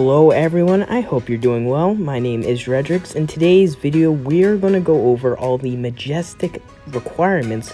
Hello everyone, I hope you're doing well. My name is Redrix. In today's video, we're going to go over all the Majestic requirements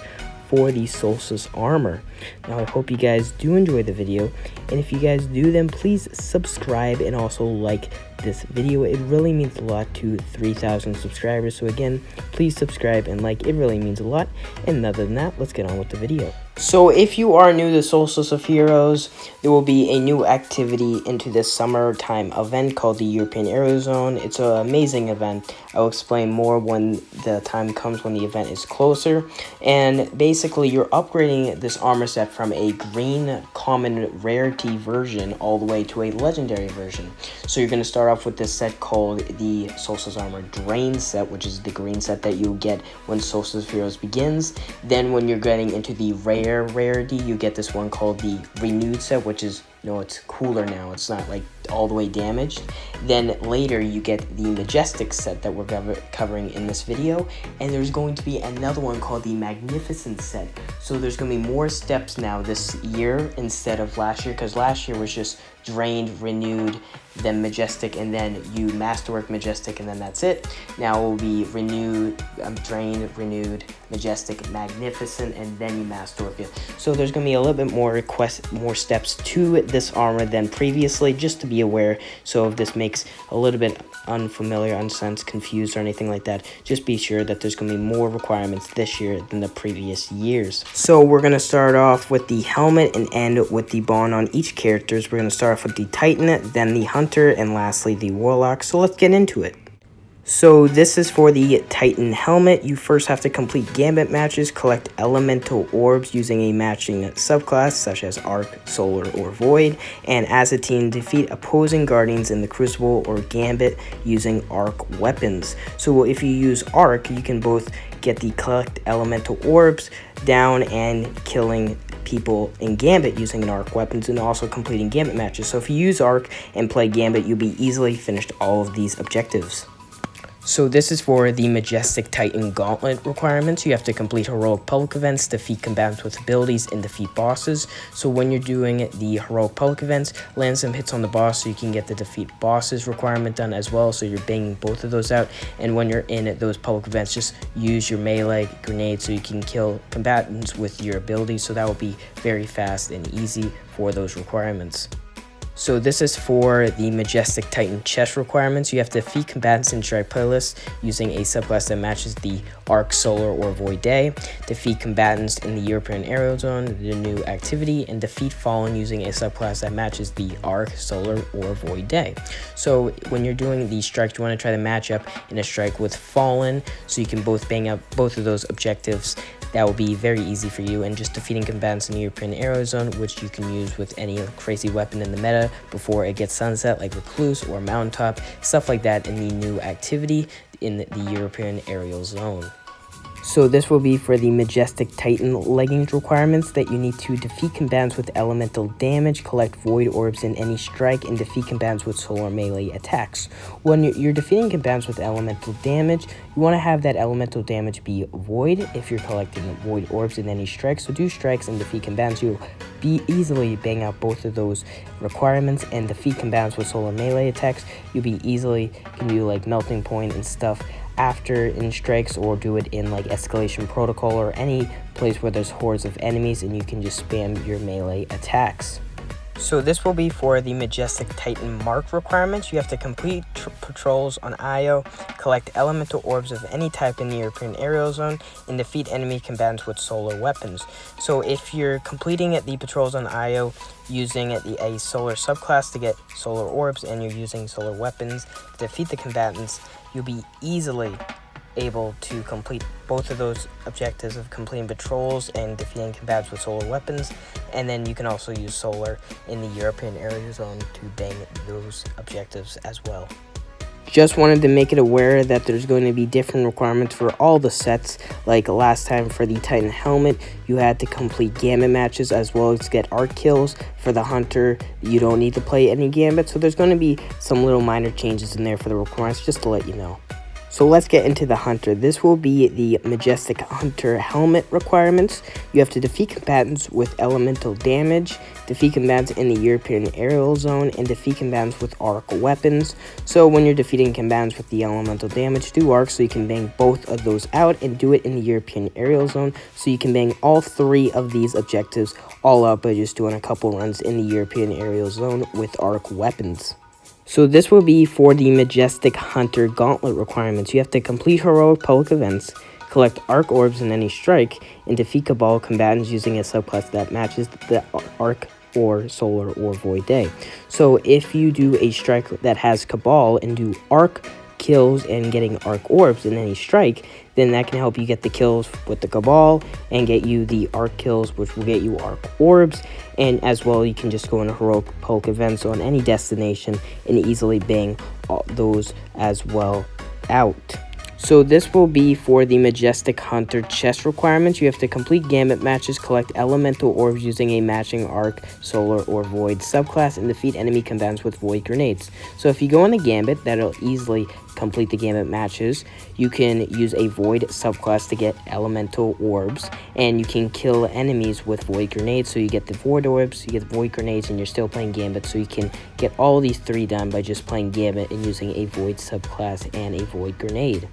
for the Solstice Armor. Now, I hope you guys do enjoy the video, and if you guys do, then please subscribe and also like this video. It really means a lot to 3,000 subscribers, so again, please subscribe and like, it really means a lot. And other than that, let's get on with the video. So if you are new to Solstice of Heroes, there will be a new activity into this summertime event called the European Aerozone. It's an amazing event. I'll explain more when the time comes when the event is closer. And basically, you're upgrading this armor set from a green common rarity version all the way to a legendary version. So you're going to start off with this set called the Solstice Armor Drain set, which is the green set that you get when Solstice of Heroes begins. Then when you're getting into the rarity, you get this one called the Renewed set, which is, it's cooler now. It's not like all the way damaged. Then later you get the Majestic set that we're covering in this video, and there's going to be another one called the Magnificent set. So there's going to be more steps now this year instead of last year, because last year was just Drained, Renewed, then Majestic, and then you Masterwork Majestic, and then that's it. Now it will be Renewed, Drained, Renewed, Majestic, Magnificent, and then you Masterwork it. So there's going to be a little bit more steps to this armor than previously, just to be aware. So if this makes a little bit unfamiliar, unsensed, confused, or anything like that, just be sure that there's going to be more requirements this year than the previous years. So we're going to start off with the helmet and end with the bond on each characters. We're going to start off with the Titan, then the Hunter, and lastly the Warlock. So let's get into it. So this is for the Titan helmet. You first have to complete Gambit matches, collect elemental orbs using a matching subclass such as Arc, Solar, or Void, and as a team defeat opposing guardians in the Crucible or Gambit using Arc weapons. So if you use Arc, you can both get the collect elemental orbs down and killing people in Gambit using an Arc weapons, and also completing Gambit matches. So if you use Arc and play Gambit, you'll be easily finished all of these objectives. So this is for the Majestic Titan Gauntlet requirements. You have to complete heroic public events, defeat combatants with abilities, and defeat bosses. So when you're doing the heroic public events, land some hits on the boss so you can get the defeat bosses requirement done as well. So you're banging both of those out. And when you're in those public events, just use your melee grenade so you can kill combatants with your abilities. So that will be very fast and easy for those requirements. So this is for the Majestic Titan chest requirements. You have to defeat combatants in strike playlists using a subclass that matches the Arc, Solar, or Void Day, defeat combatants in the European Aerozone, the new activity, and defeat Fallen using a subclass that matches the Arc, Solar, or Void Day. So when you're doing these strikes, you want to try to match up in a strike with Fallen so you can both bang up both of those objectives. That will be very easy for you, and just defeating combatants in the European Aerozone, which you can use with any crazy weapon in the meta before it gets sunset, like Recluse or Mountaintop, stuff like that in the new activity in the European Aerial Zone. So this will be for the Majestic Titan leggings requirements that you need to defeat combatants with elemental damage, collect void orbs in any strike, and defeat combatants with solar melee attacks. When you're defeating combatants with elemental damage, you want to have that elemental damage be void if you're collecting void orbs in any strike. So do strikes and defeat combatants. You'll be easily bang out both of those requirements, and defeat combatants with solar melee attacks. You'll be easily can do like melting point and stuff after in strikes, or do it in like escalation protocol or any place where there's hordes of enemies and you can just spam your melee attacks. So this will be for the Majestic Titan mark requirements. You have to complete patrols on Io, collect elemental orbs of any type in the European Aerial Zone, and defeat enemy combatants with solar weapons. So if you're completing the patrols on Io using a solar subclass to get solar orbs, and you're using solar weapons to defeat the combatants, you'll be easily able to complete both of those objectives of completing patrols and defeating combatants with solar weapons. And then you can also use solar in the European Area Zone to bang those objectives as well. Just wanted to make it aware that there's going to be different requirements for all the sets. Like last time for the Titan helmet, you had to complete Gambit matches as well as get Arc kills. For the Hunter, you don't need to play any Gambit. So there's going to be some little minor changes in there for the requirements, just to let you know. So let's get into the Hunter. This will be the Majestic Hunter helmet requirements. You have to defeat combatants with elemental damage, defeat combatants in the European aerial zone, and defeat combatants with arc weapons. So when you're defeating combatants with the elemental damage, do arc so you can bang both of those out, and do it in the European aerial zone so you can bang all 3 of these objectives all out by just doing a couple runs in the European aerial zone with arc weapons. So this will be for the Majestic Hunter Gauntlet requirements. You have to complete heroic public events, collect arc orbs in any strike, and defeat Cabal combatants using a subclass that matches the arc or solar or void day. So if you do a strike that has Cabal and do arc kills and getting arc orbs in any strike, then that can help you get the kills with the Cabal and get you the arc kills, which will get you arc orbs. And as well, you can just go into heroic poke events on any destination and easily bang all those as well out. So this will be for the Majestic Hunter chest requirements. You have to complete Gambit matches, collect elemental orbs using a matching arc, solar, or void subclass, and defeat enemy combatants with void grenades. So if you go on the Gambit, that'll easily complete the Gambit matches. You can use a void subclass to get elemental orbs, and you can kill enemies with void grenades. So you get the void orbs, you get the void grenades, and you're still playing Gambit. So you can get all these 3 done by just playing Gambit and using a void subclass and a void grenade.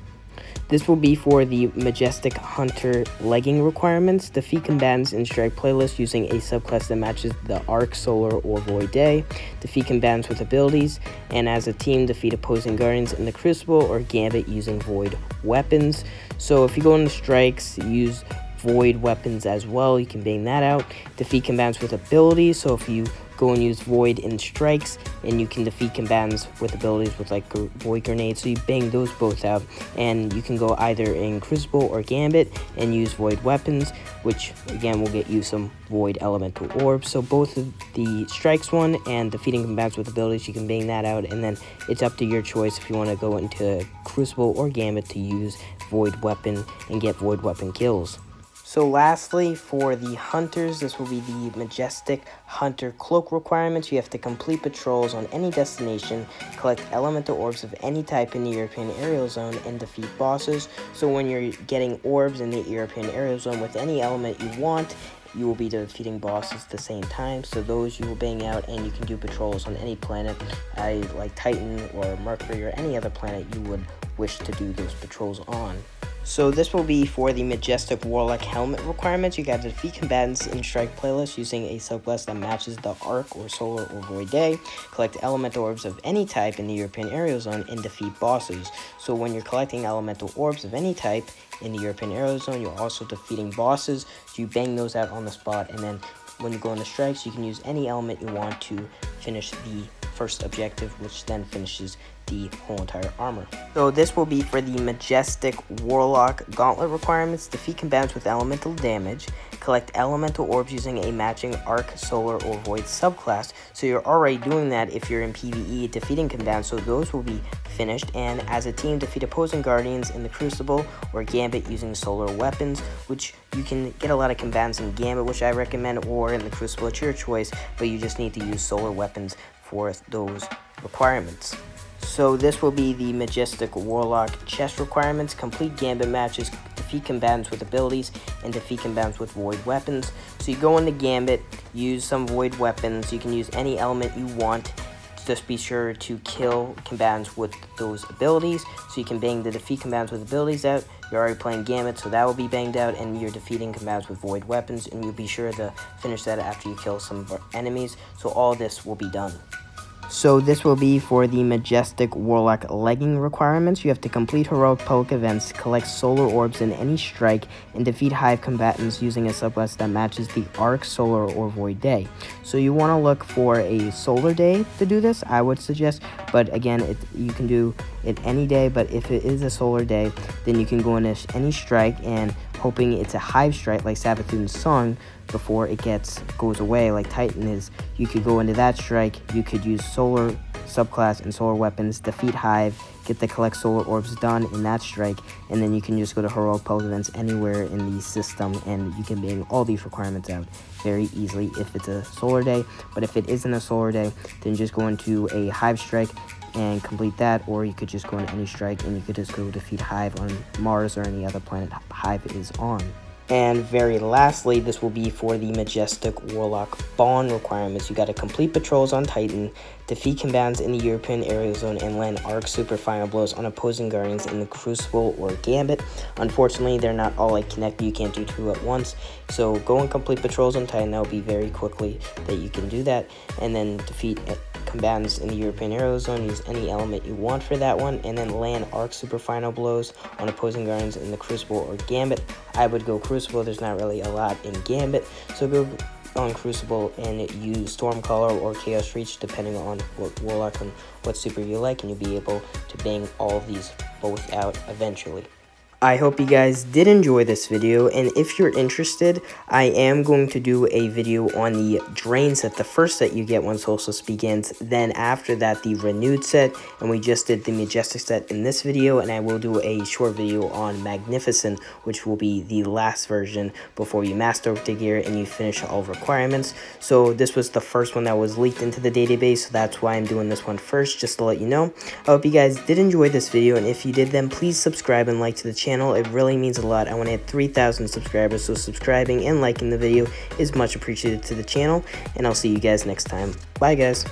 This will be for the Majestic Hunter legging requirements. Defeat combatants in strike playlist using a subclass that matches the arc, solar, or void day. Defeat combatants with abilities, and as a team, defeat opposing guardians in the Crucible or Gambit using void weapons. So if you go into strikes, use void weapons as well. You can bang that out. Defeat combatants with abilities. So if you go and use void in strikes, and you can defeat combatants with abilities with like void grenades, so you bang those both out. And you can go either in Crucible or Gambit and use void weapons, which again will get you some void elemental orbs. So both of the strikes one and defeating combatants with abilities, you can bang that out, and then it's up to your choice if you want to go into Crucible or Gambit to use void weapon and get void weapon kills. So lastly, for the Hunters, this will be the Majestic Hunter Cloak requirements. You have to complete patrols on any destination, collect elemental orbs of any type in the European aerial zone, and defeat bosses. So when you're getting orbs in the European aerial zone with any element you want, you will be defeating bosses at the same time. So those you will bang out, and you can do patrols on any planet, like Titan or Mercury or any other planet you would wish to do those patrols on. So this will be for the Majestic Warlock helmet requirements. You got to defeat combatants in strike playlist using a subclass that matches the arc or solar or void day, collect elemental orbs of any type in the European aerial zone, and defeat bosses. So when you're collecting elemental orbs of any type in the European aerial zone, you're also defeating bosses. So you bang those out on the spot, and then when you go into strikes, you can use any element you want to finish the first objective, which then finishes the whole entire armor. So this will be for the Majestic Warlock Gauntlet requirements. Defeat combatants with elemental damage, collect elemental orbs using a matching arc, solar, or void subclass. So you're already doing that if you're in PvE defeating combatants, so those will be finished. And as a team, defeat opposing guardians in the Crucible or Gambit using solar weapons, which you can get a lot of combatants in Gambit, which I recommend, or in the Crucible, it's your choice, but you just need to use solar weapons for those requirements. So this will be the Majestic Warlock chest requirements. Complete Gambit matches, defeat combatants with abilities, and defeat combatants with void weapons. So you go into Gambit, use some void weapons. You can use any element you want. Just be sure to kill combatants with those abilities. So you can bang the defeat combatants with abilities out. You're already playing Gambit, so that will be banged out, and you're defeating combatants with void weapons, and you'll be sure to finish that after you kill some enemies. So all this will be done. So this will be for the Majestic Warlock legging requirements. You have to complete heroic public events, collect solar orbs in any strike, and defeat hive combatants using a subclass that matches the arc, solar, or void day. So you want to look for a solar day to do this, I would suggest, but again, you can do it any day. But if it is a solar day, then you can go into any strike, and hoping it's a hive strike like Sabathun's Song before it goes away like Titan is, you could go into that strike. You could use solar subclass and solar weapons, defeat hive, get the collect solar orbs done in that strike, and then you can just go to heroic public events anywhere in the system, and you can bang all these requirements out very easily if it's a solar day. But if it isn't a solar day, then just go into a hive strike, and complete that, or you could just go on any strike and you could just go defeat Hive on Mars or any other planet Hive is on. And very lastly, this will be for the Majestic Warlock Bond requirements. You got to complete patrols on Titan, defeat combatants in the European area zone, and land arc super final blows on opposing guardians in the Crucible or Gambit. Unfortunately, they're not all like connected. You can't do 2 at once. So go and complete patrols on Titan. That will be very quickly that you can do that. And then defeat combatants in the European area zone. Use any element you want for that one. And then land arc super final blows on opposing guardians in the Crucible or Gambit. I would go Crucible. There's not really a lot in Gambit. So go on Crucible and use Stormcaller or Chaos Reach depending on what Warlock and what super you like, and you'll be able to bang all of these both out eventually. I hope you guys did enjoy this video, and if you're interested, I am going to do a video on the Drain set, the first set you get when Solstice begins, then after that the Renewed set, and we just did the Majestic set in this video, and I will do a short video on Magnificent, which will be the last version before you master the gear and you finish all requirements. So this was the first one that was leaked into the database, so that's why I'm doing this one first, just to let you know. I hope you guys did enjoy this video, and if you did, then please subscribe and like to the channel. It really means a lot. I want to hit 3,000 subscribers, so subscribing and liking the video is much appreciated to the channel, and I'll see you guys next time. Bye guys.